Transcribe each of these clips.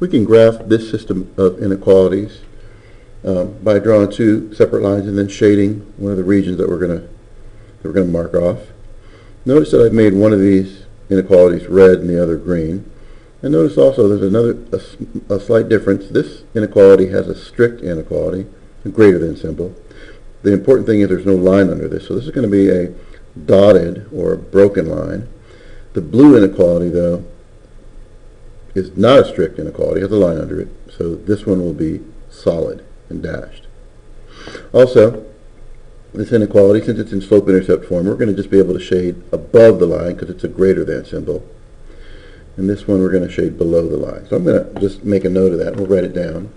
We can graph this system of inequalities by drawing two separate lines and then shading one of the regions that we're going to mark off. Notice that I've made one of these inequalities red and the other green. And notice also there's a slight difference. This inequality has a strict inequality, a greater than symbol. The important thing is there's no line under this, so this is going to be a dotted or a broken line. The blue inequality, though, is not a strict inequality, it has a line under it, so this one will be solid and dashed. Also, this inequality, since it's in slope-intercept form, we're going to just be able to shade above the line because it's a greater than symbol. And this one we're going to shade below the line. So I'm going to just make a note of that. We'll write it down.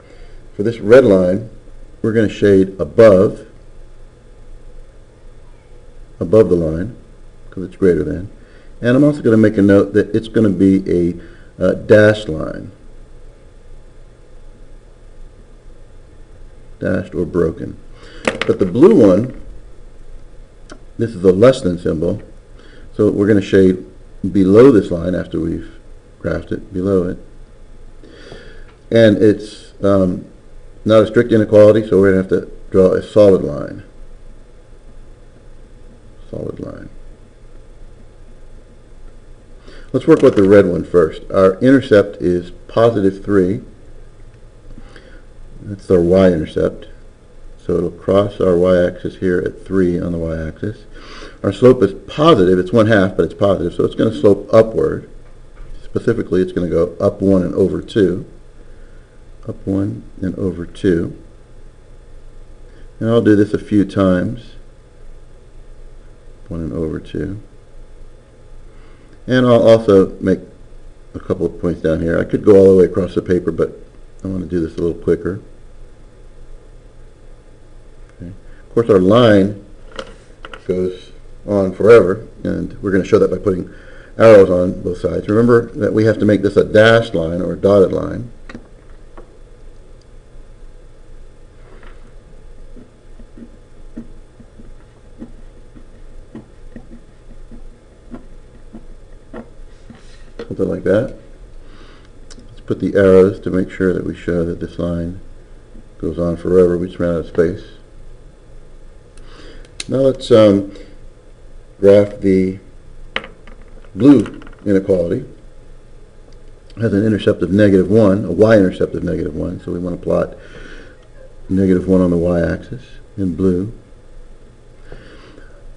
For this red line, we're going to shade above the line because it's greater than. And I'm also going to make a note that it's going to be a dashed line. Dashed or broken. But the blue one, this is a less than symbol, so we're going to shade below this line after we've graphed it, below it. And it's not a strict inequality, so we're going to have to draw a solid line. Solid line. Let's work with the red one first. Our intercept is positive 3. That's our y-intercept. So it'll cross our y-axis here at 3 on the y-axis. Our slope is positive. It's 1/2, but it's positive, so it's going to slope upward. Specifically, it's going to go up 1 and over 2. Up 1 and over 2. And I'll do this a few times. 1 and over 2. And I'll also make a couple of points down here. I could go all the way across the paper, but I want to do this a little quicker. Okay. Of course, our line goes on forever, and we're going to show that by putting arrows on both sides. Remember that we have to make this a dashed line or a dotted line. Something like that. Let's put the arrows to make sure that we show that this line goes on forever. We just ran out of space. Now let's graph the blue inequality. It has an intercept of -1, a y-intercept of -1, so we want to plot -1 on the y-axis in blue.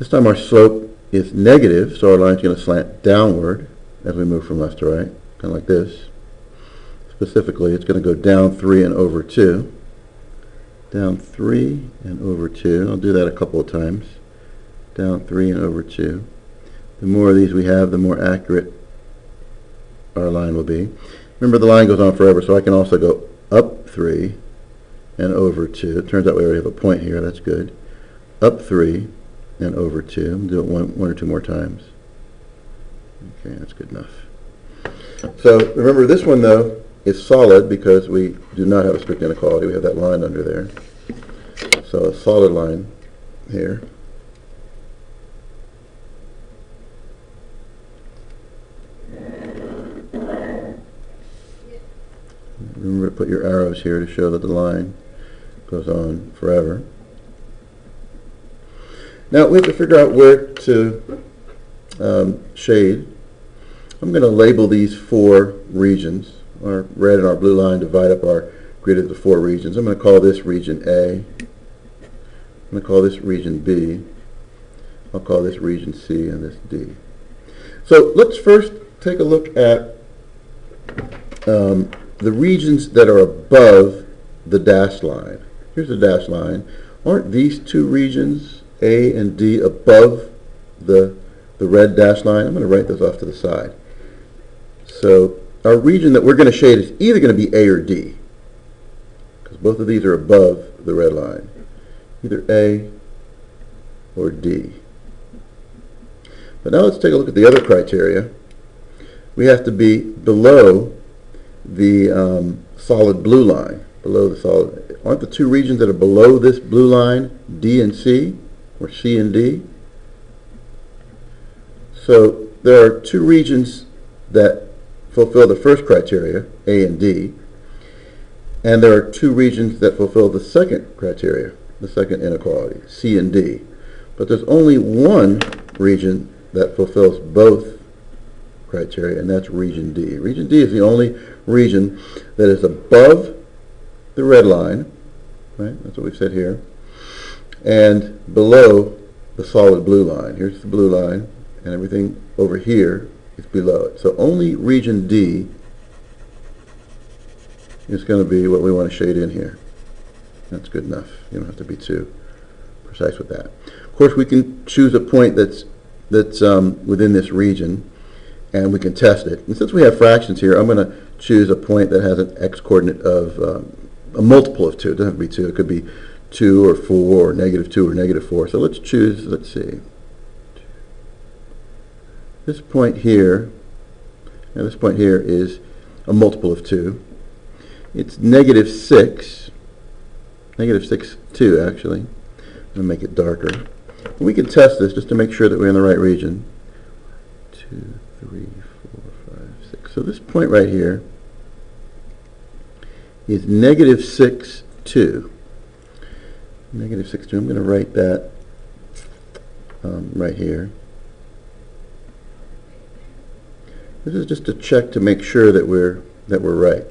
This time our slope is negative, so our line is going to slant downward as we move from left to right, kind of like this. Specifically, it's going to go down 3 and over 2. Down 3 and over 2. I'll do that a couple of times. Down 3 and over 2. The more of these we have, the more accurate our line will be. Remember, the line goes on forever, so I can also go up 3 and over 2. It turns out we already have a point here. That's good. Up 3 and over 2. I'll do it one or two more times. Okay, that's good enough. So remember, this one, though, is solid because we do not have a strict inequality. We have that line under there. So a solid line here. Remember to put your arrows here to show that the line goes on forever. Now we have to figure out where to shade. I'm going to label these 4 regions. Our red and our blue line divide up our grid into 4 regions. I'm going to call this region A. I'm going to call this region B. I'll call this region C and this D. So let's first take a look at the regions that are above the dashed line. Here's the dashed line. Aren't these 2 regions, A and D, above the red dashed line? I'm going to write those off to the side. So our region that we're going to shade is either going to be A or D, because both of these are above the red line. Either A or D. But now let's take a look at the other criteria. We have to be below the solid blue line. Below the solid. Aren't the 2 regions that are below this blue line D and C, or C and D? So there are 2 regions that fulfill the first criteria, A and D. And there are two regions that fulfill the second criteria, the second inequality, C and D. But there's only one region that fulfills both criteria, and that's region D. Region D is the only region that is above the red line, right? That's what we've said here, and below the solid blue line. Here's the blue line, and everything over here is below it. So only region D is going to be what we want to shade in here. That's good enough. You don't have to be too precise with that. Of course, we can choose a point that's within this region, and we can test it. And since we have fractions here, I'm going to choose a point that has an x-coordinate of a multiple of 2. It doesn't have to be 2. It could be 2 or 4 or -2 or -4. So let's choose, let's see, this point here, and this point here is a multiple of 2. It's -6, -6, 2 actually. I'm going to make it darker. And we can test this just to make sure that we're in the right region. 2, 3, 4, 5, 6. So this point right here is -6, 2. -6, 2. I'm going to write that right here. This is just a check to make sure that we're right.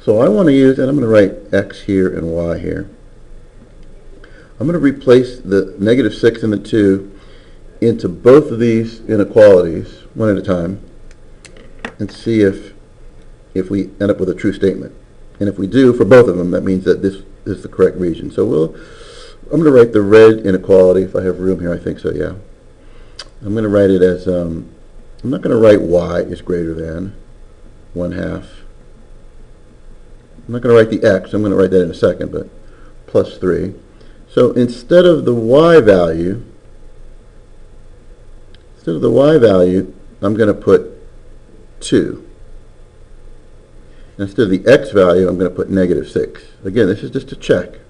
So I want to use, and I'm going to write x here and y here. I'm going to replace the -6 and the 2 into both of these inequalities one at a time and see if we end up with a true statement. And if we do, for both of them, that means that this is the correct region. So I'm going to write the red inequality, if I have room here, I think so, yeah. I'm going to write it as, I'm not going to write y is greater than 1/2. I'm not going to write the x, I'm going to write that in a second, but plus 3. So instead of the y value, I'm going to put 2. And instead of the x value, I'm going to put -6. Again, this is just a check.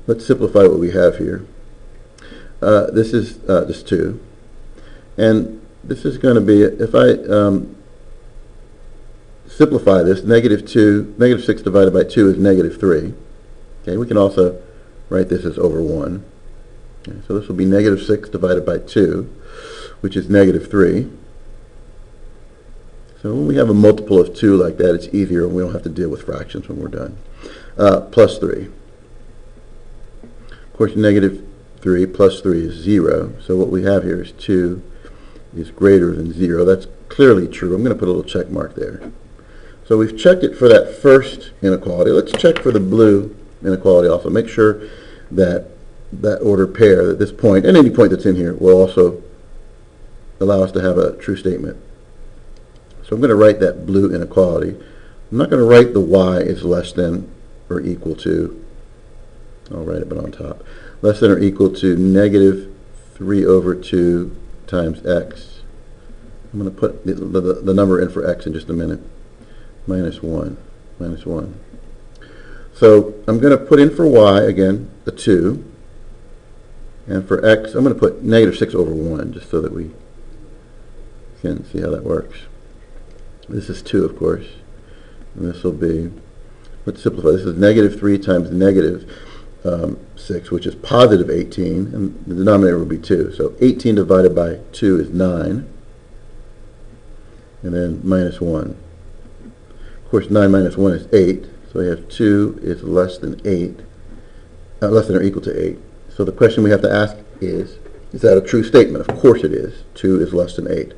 Let's simplify what we have here. This is just 2. And this is going to be, if I simplify this, -6 divided by 2 is -3. Okay, we can also write this as over 1. Okay, so this will be -6 divided by 2, which is -3. So when we have a multiple of 2 like that, it's easier and we don't have to deal with fractions when we're done. Plus 3. Of course, -3 plus 3 is 0. So what we have here is 2 is greater than 0. That's clearly true. I'm going to put a little check mark there. So we've checked it for that first inequality. Let's check for the blue inequality also. Make sure that that ordered pair, that this point, and any point that's in here, will also allow us to have a true statement. So I'm going to write that blue inequality. I'm not going to write the y is less than or equal to, I'll write it but on top, less than or equal to -3/2 times x. I'm going to put the number in for x in just a minute. -1. So I'm going to put in for y, again, a 2. And for x, I'm going to put -6/1, just so that we can see how that works. This is 2, of course. And this will be, let's simplify. This is -3 times -6, which is positive 18. And the denominator will be 2. So 18 divided by 2 is 9. And then -1. Of course, 9 minus 1 is 8. So we have 2 is less than 8, less than or equal to 8. So the question we have to ask is that a true statement? Of course it is. 2 is less than 8.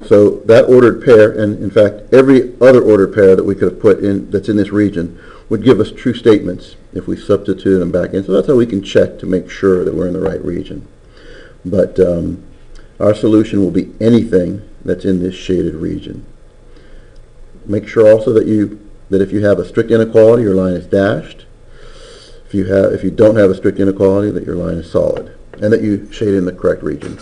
So that ordered pair, and in fact every other ordered pair that we could have put in that's in this region, would give us true statements if we substitute them back in. So that's how we can check to make sure that we're in the right region. But our solution will be anything that's in this shaded region. Make sure also that if you have a strict inequality, your line is dashed. If you don't have a strict inequality, that your line is solid, and that you shade in the correct region.